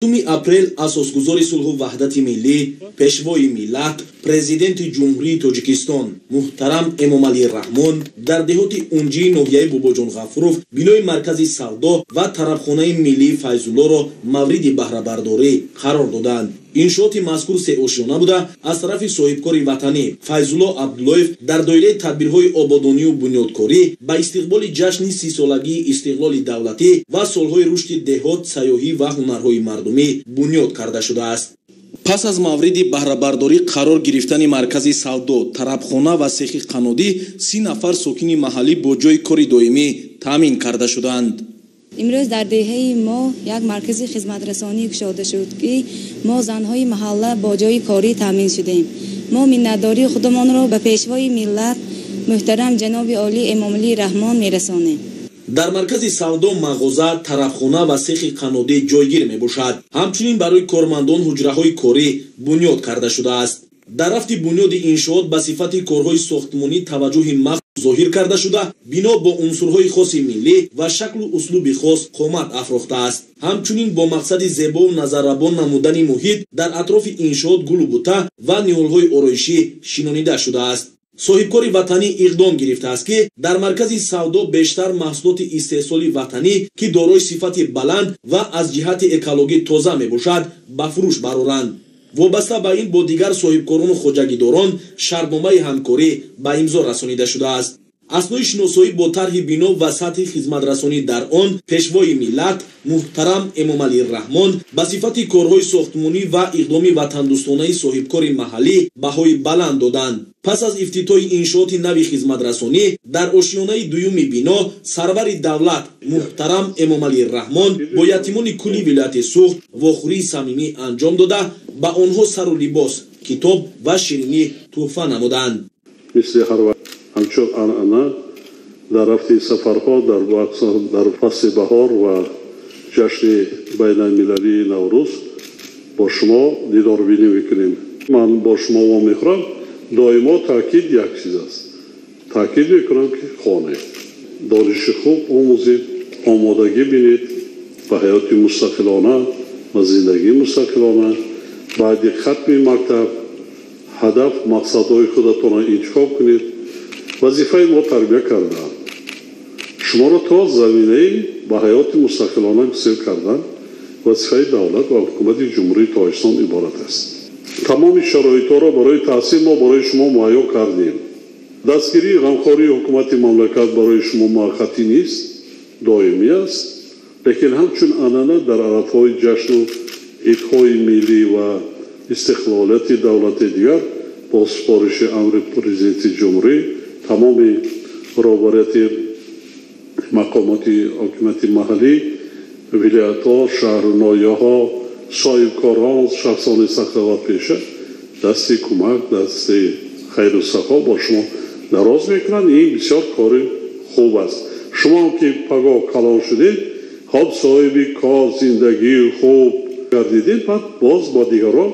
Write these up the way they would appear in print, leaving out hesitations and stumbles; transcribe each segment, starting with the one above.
7 апрел асосгузори сулҳу ваҳдати миллӣ пешвои миллат президенти ҷумҳурии Тоҷикистон муҳтарам Эмомалӣ Раҳмон дар деҳоти Унҷии ноҳияи Бобоҷон Ғафуров бинои маркази савдо ва тарабхонаи миллии Файзуллоро мавриди баҳрабардорӣ қарор доданд. иншооти мазкур сеошёна буда аз тарафи соҳибкори ватанӣ Файзулло Абдуллоев дар доираи тадбирҳои ободонию бунёдкорӣ ба истиқболи ҷашни 30-солагии истиқлоли давлатӣ ва солҳои рушди деҳот, сайёҳӣ ва ҳунарҳои мардумӣ бунёд карда шудааст. пас аз мавриди баҳрабардорӣ қарор гирифтани маркази савдо, тарабхона ва сехи қаннодӣ 30 нафар сокини маҳаллӣ бо ҷои кори доимӣ таъмин карда шуданд. امروز در دهه ما یک مرکز خدمترسانی گشاده شد که ما زنهای محله با جای کاری تامین شدیم. ما منتداری خودمان را به پیشوای ملت محترم جناب عالی امامعلی رحمان میرسانیم. дар маркази савдо мағоза, тарабхона ва сехи қаннодӣ ҷойгир мебошад. ҳамчунин барои кормандон ҳуҷраҳои корӣ бунёд карда шудааст. дар рафти бунёди иншоот ба сифати корҳои сохтмонӣ таваҷҷӯҳи махсус зоҳир карда шуда, бино бо унсурҳои хоси миллӣ ва шаклу услуби хос қомат афрохтааст. ҳамчунин бо мақсади зебову назаррабон намудани муҳит дар атрофи иншоот гулу бута ва ниҳолҳои ороишӣ шинонида шудааст. соҳибкори ватанӣ иқдом гирифтааст ки дар маркази савдо бештар маҳсулоти истеҳсоли ватанӣ ки дорои сифати баланд ва аз ҷиҳати экологӣ тоза мебошад ба фурӯш бароранд. вобаста ба ин бо дигар соҳибкорону хоҷагидорон шартномаи ҳамкорӣ ба имзо расонида шудааст. аснои шиносоӣ бо тарҳи бино ва сатҳи хизматрасонӣ дар он пешвои миллат муҳтарам Эмомалӣ Раҳмон ба сифати корҳои сохтмонӣ ва иқдоми ватандӯстонаи соҳибкори маҳаллӣ баҳои баланд доданд. пас аз ифтитоҳи иншооти нави хизматрасонӣ дар ошиёнаи дуюми бино сарвари давлат муҳтарам Эмомалӣ Раҳмон бо ятимони кулли вилояти Суғд вохӯрии самимӣ анҷом дода ба онҳо сару либос, китоб ва ширинӣ тӯҳфа намуданд. همچون آنها در رفتی سفرها در فصل بهار و جشن بین المللی نوروز با شما دیدار بینی میکنیم. من با شما و میخوام دائما تاکید یک چیز است. تاکید میکنم که خانه دانش خوب آموزید، آمادگی بینید به حیات مستقلانه و زندگی مستقلانه. بعد ختم مکتب هدف مقصدهای خودتان را انتخاب کنید. وظیفه ما تربیت کردن شما را تا زمینه به حیات مستقلانه گسیل کردن وظیفه دولت و حکومت جمهوری تاجیکستان عبارت است. تمام شرایط را برای تحصیل ما برای شما مهیا کردیم. دستگیری غمخواری حکومت مملکت برای شما موقتی نیست، دائمی است، لیکن همچون آنانه در عرفهای جشن و عیدهای ملی و استقلالیت دولت دیگر با سپارش امر پرزیدنت جمهوری تمام روابط مقامات حکومت محلی، ولایت‌ها، شهرنایه‌ها، صاحبکاران، شخصان سخاوت پیشه دستی کمک، دستی خیر و سخا با شما دراز میکنند. این بسیار کار خوب است. شما هم که پگاه کلان شدید، خود صاحب کار، زندگی خوب گردیدید، بعد باز با دیگران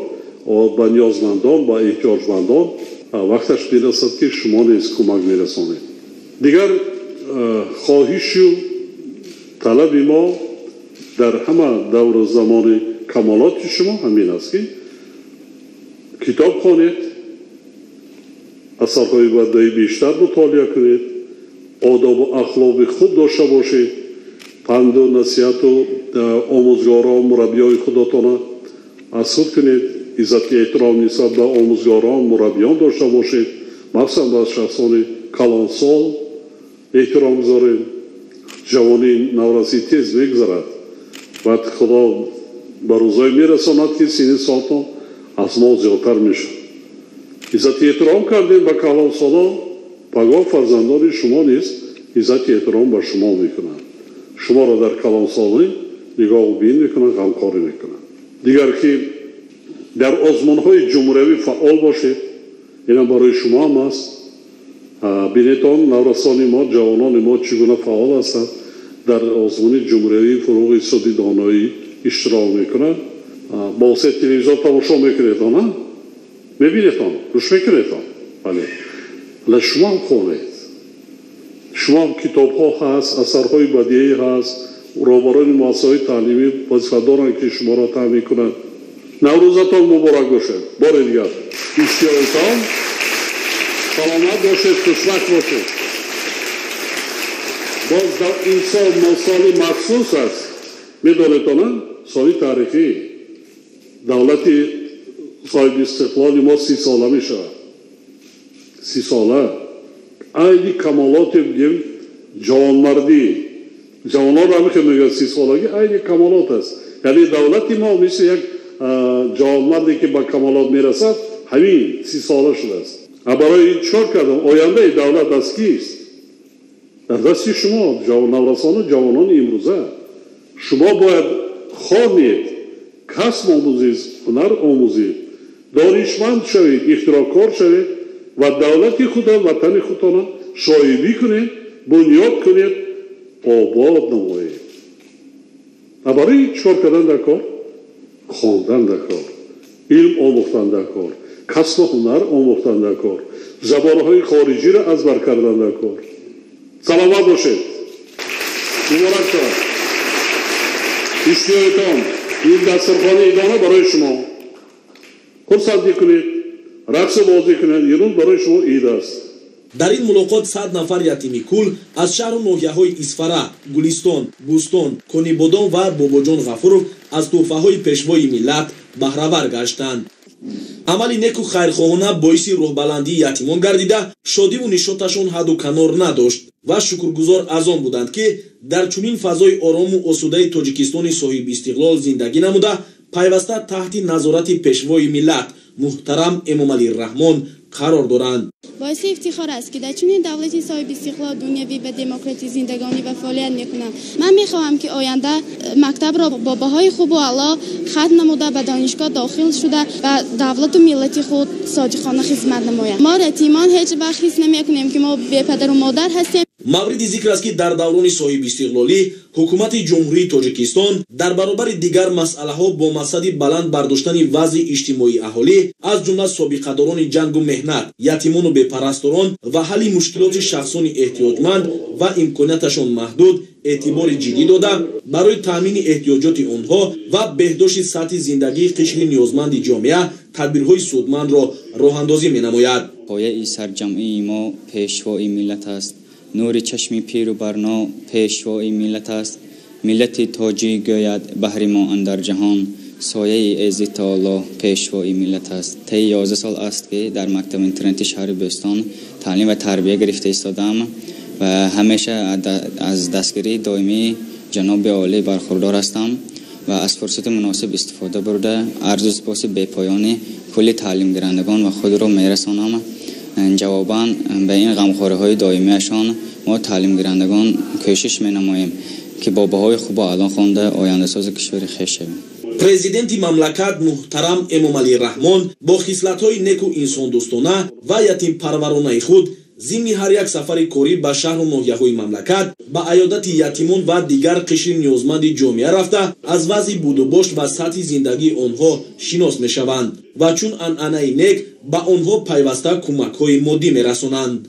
با نیازمندان، با احتیاجمندان وقتش میرسد که شما نیز کمک میرسانید. دیگر خواهش و طلب ما در همه دور زمان کمالات شما همین است که کتاب خوانید، اثرهای بردهی بیشتر مطالعه کنید، آداب و اخلاق خوب داشته باشید، پند و نصیحت و آموزگاران و مربیای خودتان از خود کنید، عزت احترام نسبت به آموزگاران مربیان داشته باشید، مخصوصا به شخصان کلانسال احترام گذارید. جوانی نورسی تیز میگذرد، بعد خدا به روزای میرساند که سن سالتان از ما زیادتر میشه. عزت احترام کردین به کلانسالان، پگاه فرزندان شما نیست عزت احترام به شما میکنند، شما را در کلانسالی نگاه و بین میکنند، غمخواری میکنند. دیگر که در آزمان‌های جمهوری فعال باشید، این برای شما هم است. بینیتان نورسان ما، جوانان ما چگونه فعال هستند در آزمان جمهوری فروغ اقتصادی دانایی اشتراک میکنند. با واسطه تلویزیون تماشا میکنید، نه؟ میبینید، گوش میکنید. بله. شما هم خوانید. شما هم کتاب‌ها هست، اثرهای بدیعی هست، روبران مؤسسه‌های تعلیمی وظیفه‌دارند که شما را تامین کنند. نوروزتان مبارک باشد. بار دیگر اشتیاقتان سلامت باشد، خوشبخت باشد. باز در این سال سالی مخصوص است. می‌دانید سالی تاریخی دولت صاحب استقلال ما 30 ساله می‌شود. 30 ساله عین کمالات بگیم جوانمردی جوانان را که میگه 30 سالگی عین کمالات است. یعنی دولت ما مثل یک جوانمردی که به کمالات میرسد همین 30 ساله شده است. برای چیکار کردم؟ آینده دولت دست کیست؟ در دست شما نورسان جوانان امروزه. شما باید خوانید، کسب آموزید، هنر آموزید، دانشمند شوید، اختراعکار شوید و دولت خود وطن خودتان شایعی کنید، بنیاد کنید، آباد نمایید. برای چیکار کردن در کار؟ خواندن در کار، علم آموختن در کار، کسب هنر آموختن در کار، زبانهای خارجی را ازبر کردن در کار. سلامت باشید. مبارک شود. اشتیاقتان این دسترخوان ایدانه برای شما. خرسندی کنید، رقص بازی کنید. یه روز برای شما عید است. در این ملاقات 100 نفر یتیمی کل از شهر و ناحیه‌های اسفره، گلستان، بوستان، کنیبودان و باباجان غفورов از تحفه‌های پیشوای ملت بهره‌ور گشتند. عملی نیک و خیرخواهانه باعث روحبلندی یتیمان گردیده شادی و نشاطشان حد و کنار نداشت و شکرگزار از آن بودند که در چنین فضای آرام و آسوده تاجیکستان صاحب استقلال زندگی نموده پیوسته تحت نظارت پیشوای ملت محترم امامعلی رحمان قرار دارند. باعث افتخار است که در چنین دولتی صاحب استقلال دنیوی و دموکراتی زندگانی و فعالیت میکنم. من میخواهم که آینده مکتب را با بهای خوب و اعلی ختم نموده به دانشگاه داخل شده و دولت و ملت خود صادقانه خدمت نمایم. ما یتیمان هیچ وقت حس نمیکنیم که ما بی پدر و مادر هستیم. مورد ذکر است که در دوران صاحب استقلالی حکومت جمهوری تاجیکستان در برابر دیگر مسئله‌ها با مقصد بلند برداشتن وضع اجتماعی اهالی از جمله سابقه‌داران جنگ و مهنت، یتیمان و بی‌پرستاران و حل مشکلات شخصان احتیاجمند و امکاناتشان محدود اعتبار جدی داده برای تامین احتیاجات آنها و بهداشت سطح زندگی قشر نیازمند جامعه تدبیرهای سودمند را راه‌اندازی می‌نماید. پایه سرجمعی ما پیشوای ملت است. نور چشم پیر و برنا پیشوای ملت است. ملت تاجی گوید بهر ما اندر جهان سایه عز تعالی پیشوای ملت است. طی 11 سال است که در مکتب اینترنتی شهر بستان تعلیم و تربیت گرفته ایستادم و همیشه از دستگیری دائمی جناب عالی برخوردار هستم و از فرصت مناسب استفاده برده عرض و سپاس بی‌پایان کل تعلیم گیرندگان و خود را میرسانم. جواباً به این غمخوری‌های دائمیشان ما تعلیم گیرندگان کوشش می‌نماییم که با بهای خوب و اعلی خوانده آینده ساز کشور خویش شویم. پرزیدنت مملکت محترم امامعلی رحمان با خصلت‌های نیک و انسان دوستانه و یتیم پرورانه خود ضمن هر یک سفر کاری به شهر و ناحیه‌های مملکت به عیادت یتیمان و دیگر قشر نیازمند جامعه رفته از وضع بود و باش و سطح زندگی آنها شناس می‌شوند و چون عنعنه نیک به آنها پیوسته کمک‌های مادی می‌رسانند.